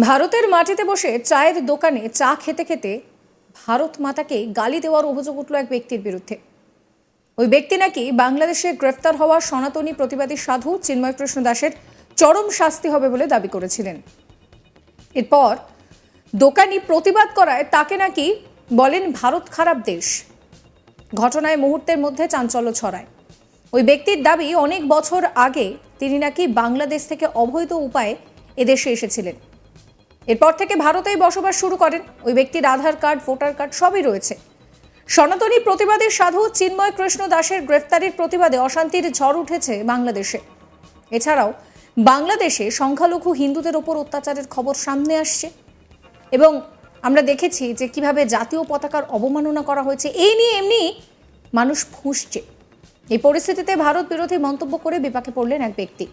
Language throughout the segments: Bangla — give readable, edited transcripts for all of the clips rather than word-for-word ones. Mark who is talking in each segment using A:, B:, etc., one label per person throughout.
A: ভারতের মাটিতে বসে চায়ের দোকানে চা খেতে খেতে ভারত মাতাকে গালি দেওয়ার অভিযোগ উঠল এক ব্যক্তির বিরুদ্ধে। ওই ব্যক্তি নাকি বাংলাদেশে গ্রেফতার হওয়া সনাতনী প্রতিবাদী সাধু চিন্ময় কৃষ্ণ দাসের চরম শাস্তি হবে বলে দাবি করেছিলেন। এরপর দোকানি প্রতিবাদ করায় তাকে নাকি বলেন ভারত খারাপ দেশ। ঘটনায় মুহূর্তের মধ্যে চাঞ্চল্য ছড়ায়। ওই ব্যক্তির দাবি অনেক বছর আগে তিনি নাকি বাংলাদেশ থেকে অবৈধ উপায়ে এদেশে এসেছিলেন। এরপর থেকে ভারতেই বসবাস শুরু করেন। ওই ব্যক্তির আধার কার্ড, ভোটার কার্ড সবই রয়েছে। সনাতনী প্রতিবাদী সাধু চিন্ময় কৃষ্ণ দাসের গ্রেফতারির প্রতিবাদে অশান্তির ঝড় উঠেছে বাংলাদেশে। এছাড়াও বাংলাদেশে সংখ্যালঘু হিন্দুদের ওপর অত্যাচারের খবর সামনে আসছে এবং আমরা দেখেছি যে কিভাবে জাতীয় পতাকার অবমাননা করা হয়েছে। এই নিয়ে এমনি মানুষ ফুঁসছে। এই পরিস্থিতিতে ভারত বিরোধী মন্তব্য করে বিপাকে পড়লেন এক ব্যক্তি।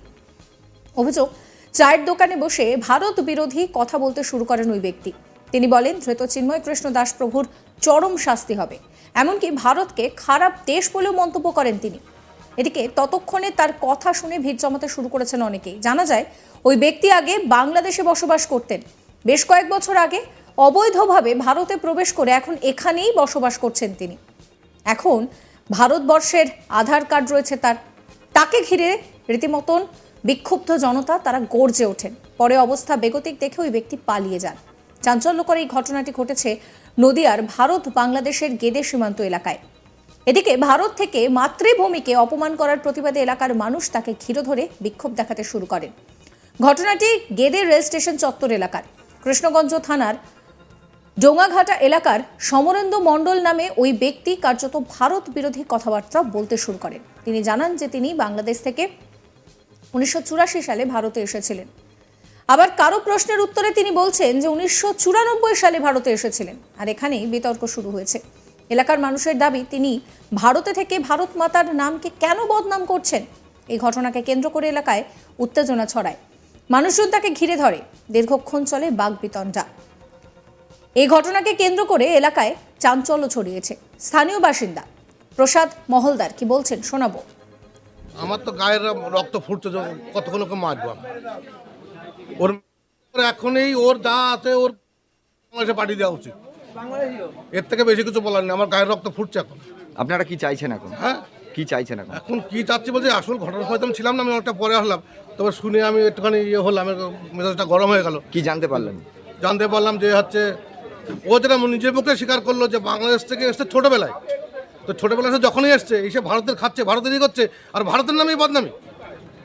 A: অভিযোগ, চায়ের দোকানে বসে ভারত বিরোধী কথা বলতে শুরু করেন ওই ব্যক্তি। তিনি বলেন ধৃত চিন্ময় কৃষ্ণ দাস প্রভুর চরম শাস্তি হবে, এমনকি ভারতকে খারাপ দেশ বলেও মন্তব্য করেন তিনি। এদিকে ততক্ষণে তার কথা শুনে ভিড় জমাতে শুরু করেছেন অনেকেই। জানা যায় ওই ব্যক্তি আগে বাংলাদেশে বসবাস করতেন। বেশ কয়েক বছর আগে অবৈধভাবে ভারতে প্রবেশ করে এখন এখানেই বসবাস করছেন তিনি। এখন ভারতবর্ষের আধার কার্ড রয়েছে তাকে ঘিরে রীতিমতন বিক্ষুব্ধ জনতা তারা গর্জে ওঠেন। পরে অবস্থা বেগতিক দেখে ওই ব্যক্তি পালিয়ে যান। চাঞ্চল্যকর এই ঘটনাটি ঘটেছে নদিয়ার ভারত বাংলাদেশের গেদে সীমান্ত এলাকায়। এদিকে ভারত থেকে মাতৃভূমিকে অপমান করার প্রতিবাদে এলাকার মানুষ তাকে ঘিরে ধরে বিক্ষোভ দেখাতে শুরু করেন। ঘটনাটি গেদে রেল স্টেশন চত্বর এলাকার। কৃষ্ণগঞ্জ থানার ডোঙাঘাটা এলাকার সমরেন্দ্র মণ্ডল নামে ওই ব্যক্তি কার্যত ভারত বিরোধী কথাবার্তা বলতে শুরু করেন। তিনি জানান যে তিনি বাংলাদেশ থেকে 1984 সালে ভারতে এসেছিলেন। আবার কারো প্রশ্নের উত্তরে তিনি বলছেন যে 1994 সালে ভারতে এসেছিলেন। আর এখানেই বিতর্ক শুরু হয়েছে। এলাকার মানুষের দাবি, তিনি ভারতে থেকে ভারত মাতার নামকে কেন বদনাম করছেন। এই ঘটনাকে কেন্দ্র করে এলাকায় উত্তেজনা ছড়ায়। মানুষজন তাকে ঘিরে ধরে। দীর্ঘক্ষণ চলে বাকবিতণ্ডা। এই ঘটনাকে কেন্দ্র করে এলাকায় চাঞ্চল্য ছড়িয়েছে। স্থানীয় বাসিন্দা প্রসাদ মহলদার কি বলছেন শোনাবো।
B: আমার তো গায়ের রক্ত ফুটছে, কতক্ষণ ওকে মারবো আমি। ওর এখনই ওর যা আছে ওর বাংলাদেশে পাঠিয়ে দেওয়া উচিত। এর থেকে বেশি কিছু বলার নেই। আমার গায়ের রক্ত ফুটছে এখন।
C: আপনারা কি চাইছেন এখন?
B: হ্যাঁ,
C: কি চাইছেন এখন?
B: এখন কি চাচ্ছি বলছি, আসল ঘটনা হয়তো আমি ছিলাম না, আমি অনেকটা পরে আসলাম। তবে শুনে আমি একটুখানি হলাম, আমার মেজাজটা গরম হয়ে গেল।
C: কি জানতে পারলেন?
B: জানতে পারলাম যে হচ্ছে ও যেটা নিজের মুখে স্বীকার করলো যে বাংলাদেশ থেকে এসছে ছোটোবেলায়। তো ছোটোবেলায় যখনই এসছে এসে ভারতের খাচ্ছে, ভারতেরই করছে, আর ভারতের নামেই বদনামি।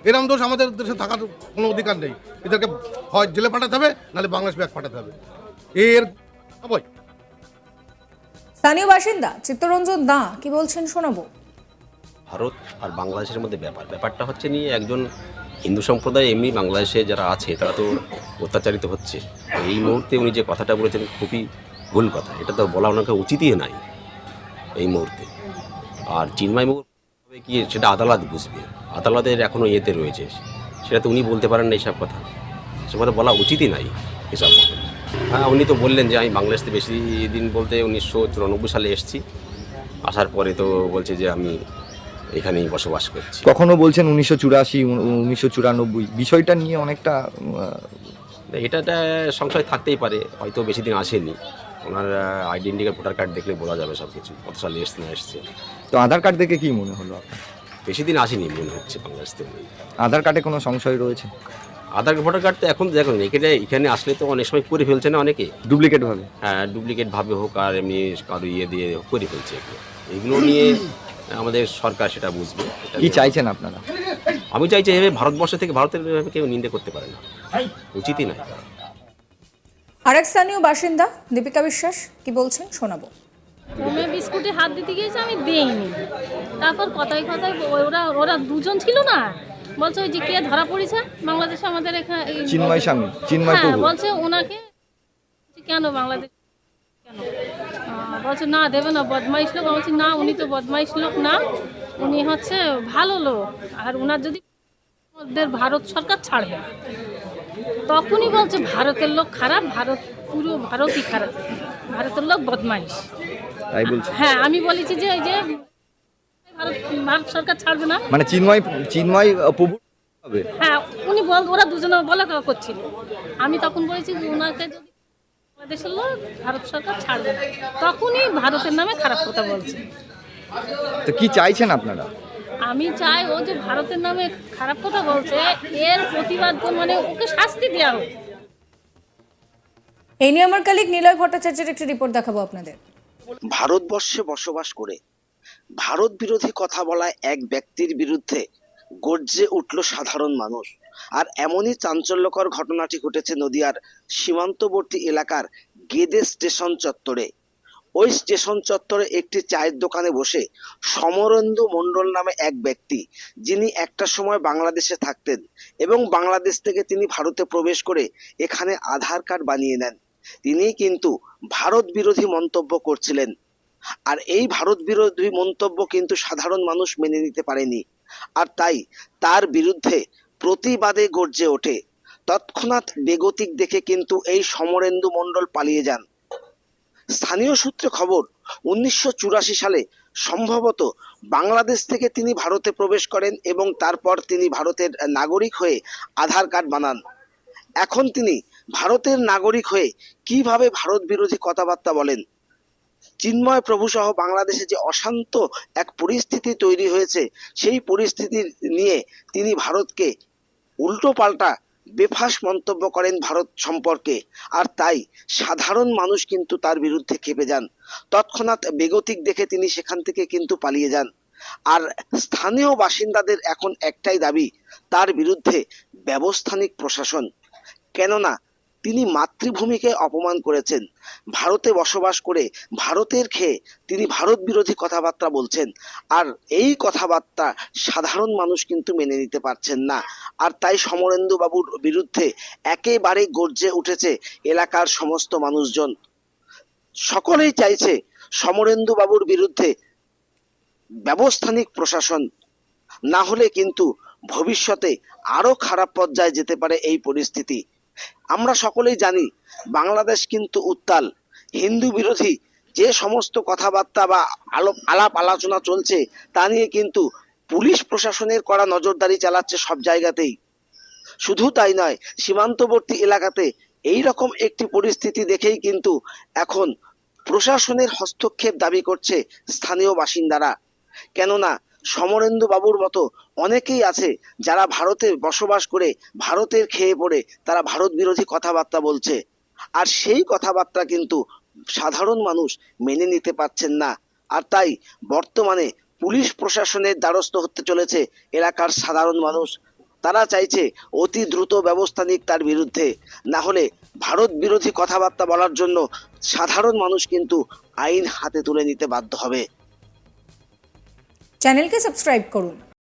B: এরম দোষ আমাদের দেশে থাকার কোনো অধিকার নেই। এদেরকে হয় জেলে পাঠাতে হবে, নাহলে বাংলাদেশ ব্যাগ পাঠাতে হবে। এর
A: স্থানীয় বাসিন্দা চিত্তরঞ্জন দা কি বলছেন শোনাবো।
D: ভারত আর বাংলাদেশের মধ্যে ব্যাপারটা হচ্ছে নিয়ে একজন হিন্দু সম্প্রদায় এমনি বাংলাদেশে যারা আছে তারা তো অত্যাচারিত হচ্ছে। এই মুহূর্তে উনি যে কথাটা বলেছেন খুবই ভুল কথা। এটা তো বলা ওনাকে উচিতই নাই এই মুহূর্তে। আর চিন্ময় হবে কি সেটা আদালত বুঝবে। আদালতের এখনও ইয়েতে রয়েছে, সেটা তো উনি বলতে পারেন না। এইসব কথা সে কথা বলা উচিতই নাই এসব। হ্যাঁ, উনি তো বললেন যে আমি বাংলাদেশ থেকে বেশি দিন বলতে 1994 সালে এসেছি। আসার পরে তো বলছে যে আমি এখানেই বসবাস করছি।
C: কখনো বলছেন 1984, 1994। বিষয়টা নিয়ে অনেকটা
D: এটা সংশয় থাকতেই পারে। হয়তো বেশি দিন আসেনি। ওনার আইডেন্টি কার্ড, ভোটার কার্ড দেখলে বোঝা যাবে সব কিছু, কত সালে এসছে না এসছে।
C: তো আধার কার্ড দেখে কি মনে হলো?
D: বেশি দিন আসেনি মনে হচ্ছে বাংলাদেশ থেকে।
C: আধার কার্ডে কোনো সংশয় রয়েছে?
D: আধার ভোটার কার্ড তো এখন দেখুন এখানে আসলে তো অনেক সময় করে ফেলছে না অনেকে,
C: ডুপ্লিকেট ভাবে।
D: হ্যাঁ, ডুপ্লিকেট ভাবে হোক আর এমনি কারো ইয়ে দিয়ে করে ফেলছে। এগুলো নিয়ে আমাদের সরকার সেটা বুঝবে।
C: কি চাইছেন আপনারা?
D: আমি চাইছি এভাবে ভারতবর্ষ থেকে ভারতের কেউ নিন্দে করতে পারে না, উচিতই নয়।
A: আরেক স্থানীয় বাসিন্দা দীপিকা বিশ্বাস কি বলছেন শোনাবো।
E: ওমে বিস্কুটে হাত দিতে গিয়েছে, আমি দেইনি। তারপর কথায় কথায় ওরা দুজন ছিল না, বলছে ওই যে কে ধরা পড়েছে বাংলাদেশে আমাদের এখানে
C: চিন্ময় স্বামী, চিন্ময়
E: হ্যাঁ,
C: প্রভু।
E: বলছে ওনাকে কেন বাংলাদেশ কেন বলছে না দেবে না, বদমাইশ লোক। বলছি না, উনি তো বদমাইশ লোক না, উনি হচ্ছে ভালো লোক। আর ওনার যদি ভারত সরকার ছাড়বে তখনই বলছে ভারতের লোক খারাপ, পুরো ভারতই খারাপ, ভারতের লোক বদমাইশ।
C: তাই বলছি।
E: হ্যাঁ, আমি বলেছি যে এই যে ভারত সরকার ছাড়বে না,
C: মানে চিন্ময় প্রভু হবে।
E: হ্যাঁ উনি ওরা দুজনে বলা করছিল। আমি তখন বলেছি যে ওনাকে যদি বাংলাদেশের লোক ভারত সরকার ছাড়বে না, তখনই ভারতের নামে খারাপ কথা বলছে।
C: তো কি চাইছেন আপনারা?
E: আমি চাই ও যে ভারতের নামে খারাপ কথা বলছে এর প্রতিবাদ মানে ওকে শাস্তি দেওয়া হোক।
A: এই নিয়ে আমার কলিগ নিলয় ভট্টাচার্যের একটি রিপোর্ট দেখাবো আপনাদের।
F: ভারতবর্ষে বসবাস করে ভারত বিরোধী কথা বলা এক ব্যক্তির বিরুদ্ধে গর্জে উঠল সাধারণ মানুষ। আর এমনই চাঞ্চল্যকর ঘটনাটি ঘটেছে নদিয়ার সীমান্তবর্তী এলাকার গেদে স্টেশন চত্বরে। ওই স্টেশন চত্বরে একটি চায়ের দোকানে বসে সমরেন্দু মণ্ডল নামে এক ব্যক্তি, যিনি একটা সময় বাংলাদেশে থাকতেন এবং বাংলাদেশ থেকে তিনি ভারতে প্রবেশ করে এখানে আধার কার্ড বানিয়ে নেন। তিনি কিন্তু ভারত বিরোধী মন্তব্য করছিলেন। আর এই ভারত বিরোধী মন্তব্য কিন্তু সাধারণ মানুষ মেনে নিতে পারেনি, আর তাই তার বিরুদ্ধে প্রতিবাদে গর্জে ওঠে। তৎক্ষণাৎ বেগতিক দেখে কিন্তু এই সমরেন্দু মণ্ডল পালিয়ে যান। স্থানীয় সূত্রে খবর, 1984 সালে সম্ভবত বাংলাদেশ থেকে তিনি ভারতে প্রবেশ করেন এবং তারপর তিনি ভারতের নাগরিক হয়ে আধার কার্ড বানান। এখন তিনি ভারতের নাগরিক হয়ে কিভাবে ভারত বিরোধী কথাবার্তা বলেন? চিন্ময় প্রভু সহ বাংলাদেশে যে অশান্ত এক পরিস্থিতি তৈরি হয়েছে, সেই পরিস্থিতি নিয়ে তিনি ভারতকে উল্টো পাল্টা বেফাঁস মন্তব্য করেন ভারত সম্পর্কে। আর তাই সাধারণ মানুষ কিন্তু তার বিরুদ্ধে ক্ষেপে যান। তৎক্ষণাৎ বেগতিক দেখে তিনি সেখান থেকে কিন্তু পালিয়ে যান। আর স্থানীয় বাসিন্দাদের এখন একটাই দাবি, তার বিরুদ্ধে ব্যবস্থা নিক প্রশাসন। কেননা তিনি মাতৃভূমিকে অপমান করেছেন, ভারতে বসবাস করে ভারতের খেয়ে তিনি ভারত বিরোধী কথাবার্তা বলছেন। আর এই কথাবার্তা সাধারণ মানুষ কিন্তু মেনে নিতে পারছেন না। আর তাই সমরেন্দু বাবুর বিরুদ্ধে একেবারে গর্জে উঠেছে এলাকার সমস্ত মানুষজন। সকলেই চাইছে সমরেন্দু বাবুর বিরুদ্ধে ব্যবস্থা নিক প্রশাসন, না হলে কিন্তু ভবিষ্যতে আরো খারাপ পর্যায়ে যেতে পারে এই পরিস্থিতি। আমরা সকলেই জানি বাংলাদেশ কিন্তু উত্তাল। হিন্দু বিরোধী যে সমস্ত কথাবার্তা বা আলাপ আলোচনা চলছে তা নিয়ে কিন্তু পুলিশ প্রশাসনের কড়া নজরদারি চালাচ্ছে সব জায়গাতেই। শুধু তাই নয়, সীমান্তবর্তী এলাকাতে এই রকম একটি পরিস্থিতি দেখেই কিন্তু এখন প্রশাসনের হস্তক্ষেপ দাবি করছে স্থানীয় বাসিন্দারা। কেননা সমরেন্দু বাবুর মতো অনেকেই আছে যারা ভারতে বসবাস করে ভারতের খেয়ে পড়ে তারা ভারত বিরোধী কথাবার্তা বলছে। আর সেই কথাবার্তা কিন্তু সাধারণ মানুষ মেনে নিতে পারছেন না। আর তাই বর্তমানে পুলিশ প্রশাসনের দ্বারস্থ হতে চলেছে এলাকার সাধারণ মানুষ। তারা চাইছে অতি দ্রুত ব্যবস্থা নিক তার বিরুদ্ধে, না হলে ভারত বিরোধী কথাবার্তা বলার জন্য সাধারণ মানুষ কিন্তু আইন হাতে তুলে নিতে বাধ্য হবে।
A: চ্যানেলকে সাবস্ক্রাইব করুন।